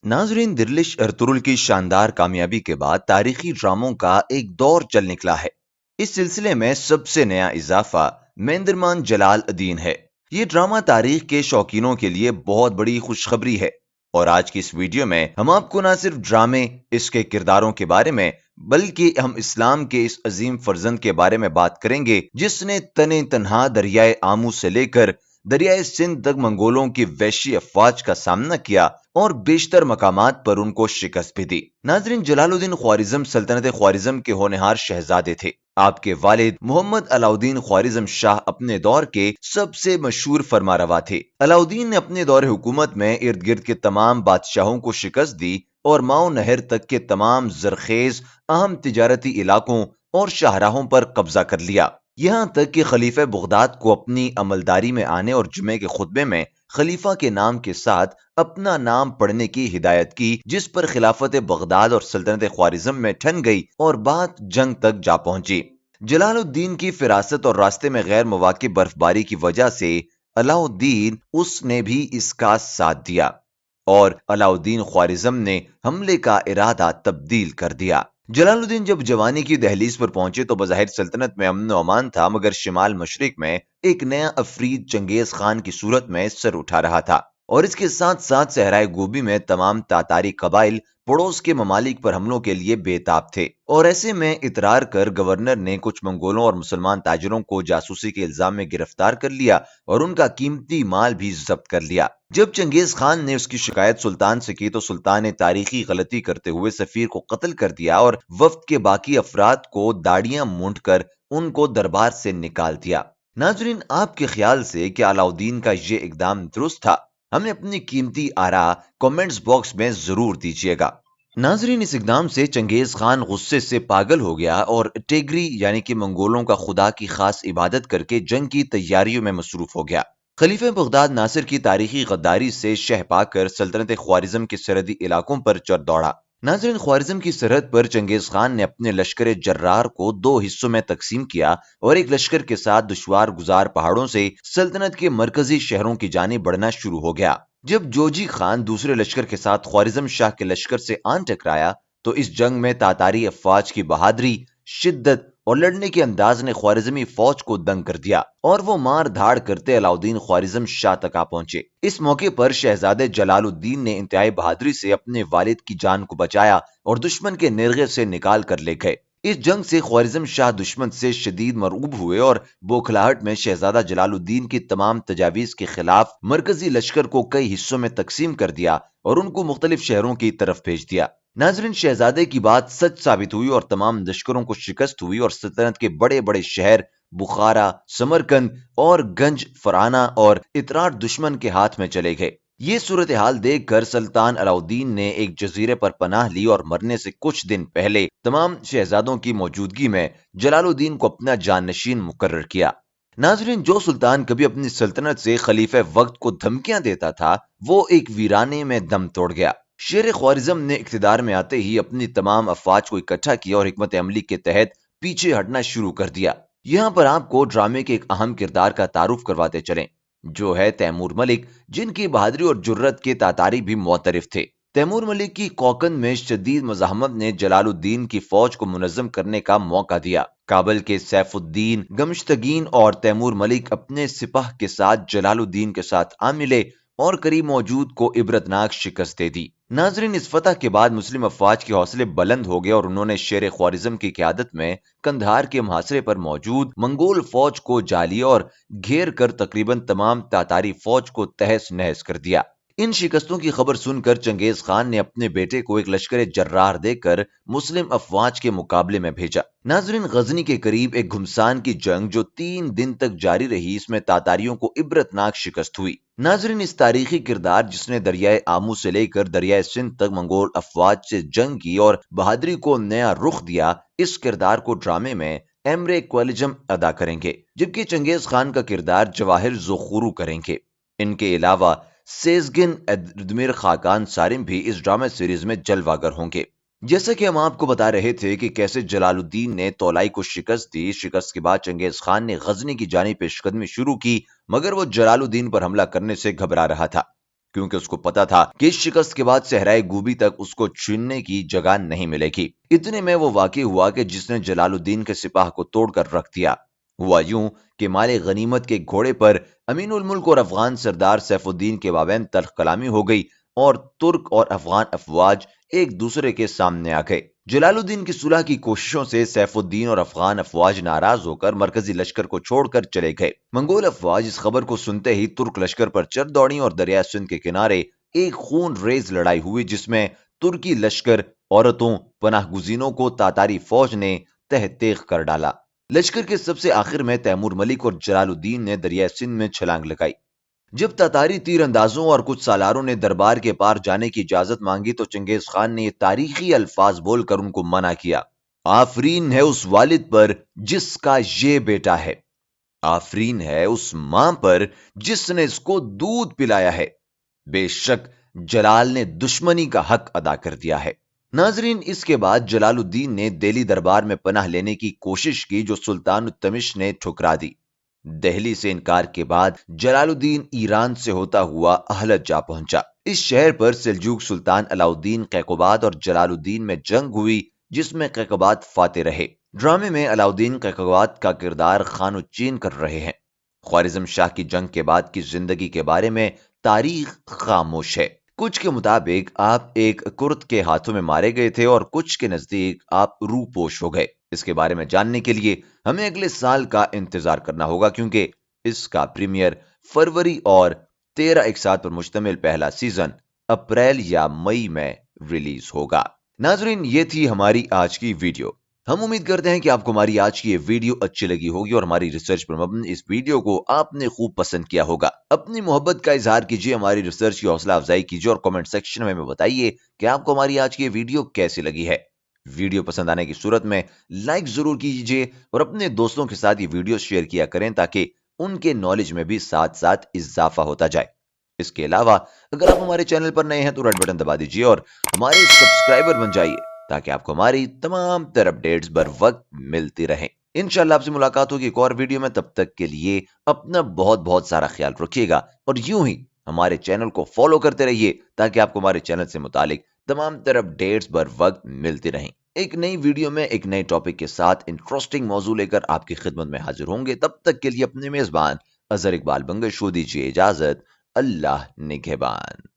ناظرین، درلش ارطغرل کی شاندار کامیابی کے بعد تاریخی ڈراموں کا ایک دور چل نکلا ہے۔ اس سلسلے میں سب سے نیا اضافہ میندرمان جلال الدین ہے۔ یہ ڈرامہ تاریخ کے شوقینوں کے لیے بہت بڑی خوشخبری ہے، اور آج کی اس ویڈیو میں ہم آپ کو نہ صرف ڈرامے، اس کے کرداروں کے بارے میں، بلکہ ہم اسلام کے اس عظیم فرزند کے بارے میں بات کریں گے جس نے تنے تنہا دریائے آمو سے لے کر دریائے سندھ تک منگولوں کی وحشی افواج کا سامنا کیا اور بیشتر مقامات پر ان کو شکست بھی دی۔ ناظرین، جلال الدین خوارزم سلطنت خوارزم کے ہونہار شہزادے تھے۔ آپ کے والد محمد علاؤدین خوارزم شاہ اپنے دور کے سب سے مشہور فرمانروا تھے۔ علاؤدین نے اپنے دور حکومت میں ارد گرد کے تمام بادشاہوں کو شکست دی اور ماؤ نہر تک کے تمام زرخیز اہم تجارتی علاقوں اور شاہراہوں پر قبضہ کر لیا، یہاں تک کہ خلیفہ بغداد کو اپنی عملداری میں آنے اور جمعے کے خطبے میں خلیفہ کے نام کے ساتھ اپنا نام پڑھنے کی ہدایت کی، جس پر خلافت بغداد اور سلطنت خوارزم میں ٹھن گئی اور بات جنگ تک جا پہنچی۔ جلال الدین کی فراست اور راستے میں غیر مواقع برف باری کی وجہ سے علاؤدین اس نے بھی اس کا ساتھ دیا، اور علاؤدین خوارزم نے حملے کا ارادہ تبدیل کر دیا۔ جلال الدین جب جوانی کی دہلیز پر پہنچے تو بظاہر سلطنت میں امن و امان تھا، مگر شمال مشرق میں ایک نیا افرید چنگیز خان کی صورت میں سر اٹھا رہا تھا، اور اس کے ساتھ ساتھ صحرائے گوبی میں تمام تاتاری قبائل پڑوس کے ممالک پر حملوں کے لیے بے تاب تھے، اور ایسے میں اطرار کر گورنر نے کچھ منگولوں اور مسلمان تاجروں کو جاسوسی کے الزام میں گرفتار کر لیا اور ان کا قیمتی مال بھی ضبط کر لیا۔ جب چنگیز خان نے اس کی شکایت سلطان سے کی تو سلطان نے تاریخی غلطی کرتے ہوئے سفیر کو قتل کر دیا اور وفد کے باقی افراد کو داڑیاں مونڈ کر ان کو دربار سے نکال دیا۔ ناظرین، آپ کے خیال سے کیا علاؤدین کا یہ اقدام درست تھا؟ ہمیں اپنی قیمتی آراء کمنٹس باکس میں ضرور دیجیے گا۔ ناظرین، اس اقدام سے چنگیز خان غصے سے پاگل ہو گیا اور ٹیگری یعنی کہ منگولوں کا خدا کی خاص عبادت کر کے جنگ کی تیاریوں میں مصروف ہو گیا۔ خلیفہ بغداد ناصر کی تاریخی غداری سے شہ پا کر سلطنت خوارزم کے سرحدی علاقوں پر چڑھ دوڑا۔ ناظرین، خوارزم کی سرحد پر چنگیز خان نے اپنے لشکر جرار کو دو حصوں میں تقسیم کیا اور ایک لشکر کے ساتھ دشوار گزار پہاڑوں سے سلطنت کے مرکزی شہروں کی جانب بڑھنا شروع ہو گیا۔ جب جوجی خان دوسرے لشکر کے ساتھ خوارزم شاہ کے لشکر سے آن ٹکرایا تو اس جنگ میں تاتاری افواج کی بہادری، شدت اور لڑنے کے انداز نے خوارزمی فوج کو دنگ کر دیا، اور وہ مار دھاڑ کرتے علاؤدین خوارزم شاہ تک آ پہنچے۔ اس موقع پر شہزادے جلال الدین نے انتہائی بہادری سے اپنے والد کی جان کو بچایا اور دشمن کے نرغے سے نکال کر لے گئے۔ اس جنگ سے خوارزم شاہ دشمن سے شدید مرعوب ہوئے اور بوکھلاہٹ میں شہزادہ جلال الدین کی تمام تجاویز کے خلاف مرکزی لشکر کو کئی حصوں میں تقسیم کر دیا اور ان کو مختلف شہروں کی طرف بھیج دیا۔ ناظرین، شہزادے کی بات سچ ثابت ہوئی اور تمام لشکروں کو شکست ہوئی اور سلطنت کے بڑے بڑے شہر بخارا، سمرقند اور گنج فرانہ اور اترار دشمن کے ہاتھ میں چلے گئے۔ یہ صورتحال دیکھ کر سلطان علاؤدین نے ایک جزیرے پر پناہ لی اور مرنے سے کچھ دن پہلے تمام شہزادوں کی موجودگی میں جلال الدین کو اپنا جانشین مقرر کیا۔ ناظرین، جو سلطان کبھی اپنی سلطنت سے خلیفہ وقت کو دھمکیاں دیتا تھا وہ ایک ویرانے میں دم توڑ گیا۔ شیر خوارزم نے اقتدار میں آتے ہی اپنی تمام افواج کو اکٹھا کیا اور حکمت عملی کے تحت پیچھے ہٹنا شروع کر دیا۔ یہاں پر آپ کو ڈرامے کے ایک اہم کردار کا تعارف کرواتے چلیں، جو ہے تیمور ملک، جن کی بہادری اور جرت کے تاتاری بھی معترف تھے۔ تیمور ملک کی کوکند میں شدید مزاحمت نے جلال الدین کی فوج کو منظم کرنے کا موقع دیا۔ کابل کے سیف الدین گمشتگین اور تیمور ملک اپنے سپاہ کے ساتھ جلال الدین کے ساتھ آ ملے اور قریب موجود کو عبرتناک شکست دے دی۔ ناظرین، اس فتح کے بعد مسلم افواج کے حوصلے بلند ہو گئے اور انہوں نے شیر خوارزم کی قیادت میں قندھار کے محاصرے پر موجود منگول فوج کو جا لیا اور گھیر کر تقریباً تمام تاتاری فوج کو تہس نہس کر دیا۔ ان شکستوں کی خبر سن کر چنگیز خان نے اپنے بیٹے کو ایک لشکر جرار دے کر مسلم افواج کے مقابلے میں بھیجا۔ ناظرین، غزنی کے قریب ایک گھمسان کی جنگ جو 3 دن تک جاری رہی، اس میں تاتاریوں کو عبرتناک شکست ہوئی۔ ناظرین، اس تاریخی کردار جس نے دریائے آمو سے لے کر دریائے سندھ تک منگول افواج سے جنگ کی اور بہادری کو نیا رخ دیا، اس کردار کو ڈرامے میں ایمرے کولیجم ادا کریں گے، جبکہ چنگیز خان کا کردار جواہر زوخورو کریں گے۔ ان کے علاوہ سیزگن ایردمیر خاقان سارم بھی اس ڈرامہ سیریز میں جلوہ گر ہوں گے۔ جیسا کہ ہم آپ کو بتا رہے تھے کہ کیسے جلال الدین نے تولائی کو شکست دی، شکست کے بعد چنگیز خان نے غزنی کی جانب پیش قدمی شروع کی، مگر وہ جلال الدین پر حملہ کرنے سے گھبرا رہا تھا۔ کیونکہ اس کو پتا تھا کہ اس شکست کے بعد صحرائے گوبی تک اس کو چھیننے کی جگہ نہیں ملے گی۔ اتنے میں وہ واقع ہوا کہ جس نے جلال الدین کے سپاہ کو توڑ کر رکھ دیا۔ ہوا یوں کہ مال غنیمت کے گھوڑے پر امین الملک اور افغان سردار سیف الدین کے مابین تلخ کلامی ہو گئی اور ترک اور افغان افواج ایک دوسرے کے سامنے آ گئے۔ جلال الدین کی صلح کی کوششوں سے سیف الدین اور افغان افواج ناراض ہو کر مرکزی لشکر کو چھوڑ کر چلے گئے۔ منگول افواج اس خبر کو سنتے ہی ترک لشکر پر چڑھ دوڑی اور دریائے سندھ کے کنارے ایک خون ریز لڑائی ہوئی، جس میں ترکی لشکر، عورتوں، پناہ گزینوں کو تاتاری فوج نے تہ تیغ کر ڈالا۔ لشکر کے سب سے آخر میں تیمور ملک اور جلال الدین نے دریائے سندھ میں چھلانگ لگائی۔ جب تاتاری تیر اندازوں اور کچھ سالاروں نے دربار کے پار جانے کی اجازت مانگی تو چنگیز خان نے یہ تاریخی الفاظ بول کر ان کو منع کیا: آفرین ہے اس والد پر جس کا یہ بیٹا ہے، آفرین ہے اس ماں پر جس نے اس کو دودھ پلایا ہے، بے شک جلال نے دشمنی کا حق ادا کر دیا ہے۔ ناظرین، اس کے بعد جلال الدین نے دہلی دربار میں پناہ لینے کی کوشش کی جو سلطان التمش نے ٹھکرا دی۔ دہلی سے انکار کے بعد جلال الدین ایران سے ہوتا ہوا اہلت جا پہنچا۔ اس شہر پر سلجوق سلطان علاء الدین قیقباد اور جلال الدین میں جنگ ہوئی، جس میں قیقباد فاتح رہے۔ ڈرامے میں علاء الدین قیقباد کا کردار خان الچین کر رہے ہیں۔ خوارزم شاہ کی جنگ کے بعد کی زندگی کے بارے میں تاریخ خاموش ہے۔ کچھ کے مطابق آپ ایک کرد کے ہاتھوں میں مارے گئے تھے اور کچھ کے نزدیک آپ روپوش ہو گئے۔ اس کے بارے میں جاننے کے لیے ہمیں اگلے سال کا انتظار کرنا ہوگا، کیونکہ اس کا پریمیئر فروری اور 13 اقساط پر مشتمل پہلا سیزن اپریل یا مئی میں ریلیز ہوگا۔ ناظرین، یہ تھی ہماری آج کی ویڈیو۔ ہم امید کرتے ہیں کہ آپ کو ہماری آج کی یہ ویڈیو اچھی لگی ہوگی اور ہماری ریسرچ پر مبنی اس ویڈیو کو آپ نے خوب پسند کیا ہوگا۔ اپنی محبت کا اظہار کیجیے، ہماری ریسرچ کی حوصلہ افزائی کیجیے اور کمنٹ سیکشن میں ہمیں بتائیے کہ آپ کو ہماری آج کی یہ ویڈیو کیسی لگی ہے۔ ویڈیو پسند آنے کی صورت میں لائک ضرور کیجیے اور اپنے دوستوں کے ساتھ یہ ویڈیو شیئر کیا کریں تاکہ ان کے نالج میں بھی ساتھ ساتھ اضافہ ہوتا جائے۔ اس کے علاوہ اگر آپ ہمارے چینل پر نئے ہیں تو ریڈ بٹن دبا دیجیے اور ہمارے سبسکرائبر بن جائیے تاکہ آپ کو ہماری تمام تر اپڈیٹس بر وقت ملتی رہیں۔ انشاءاللہ آپ سے ملاقات ہوگی ایک اور ویڈیو میں، تب تک کے لیے اپنا بہت بہت سارا خیال رکھیے گا اور یوں ہی ہمارے چینل کو فالو کرتے رہیے تاکہ آپ کو ہمارے چینل سے متعلق تمام تر اپڈیٹس بر وقت ملتی رہیں۔ ایک نئی ویڈیو میں ایک نئے ٹاپک کے ساتھ انٹرسٹنگ موضوع لے کر آپ کی خدمت میں حاضر ہوں گے۔ تب تک کے لیے اپنے میزبان اظہر اقبال بنگش کو دیجیے اجازت۔ اللہ نگہبان۔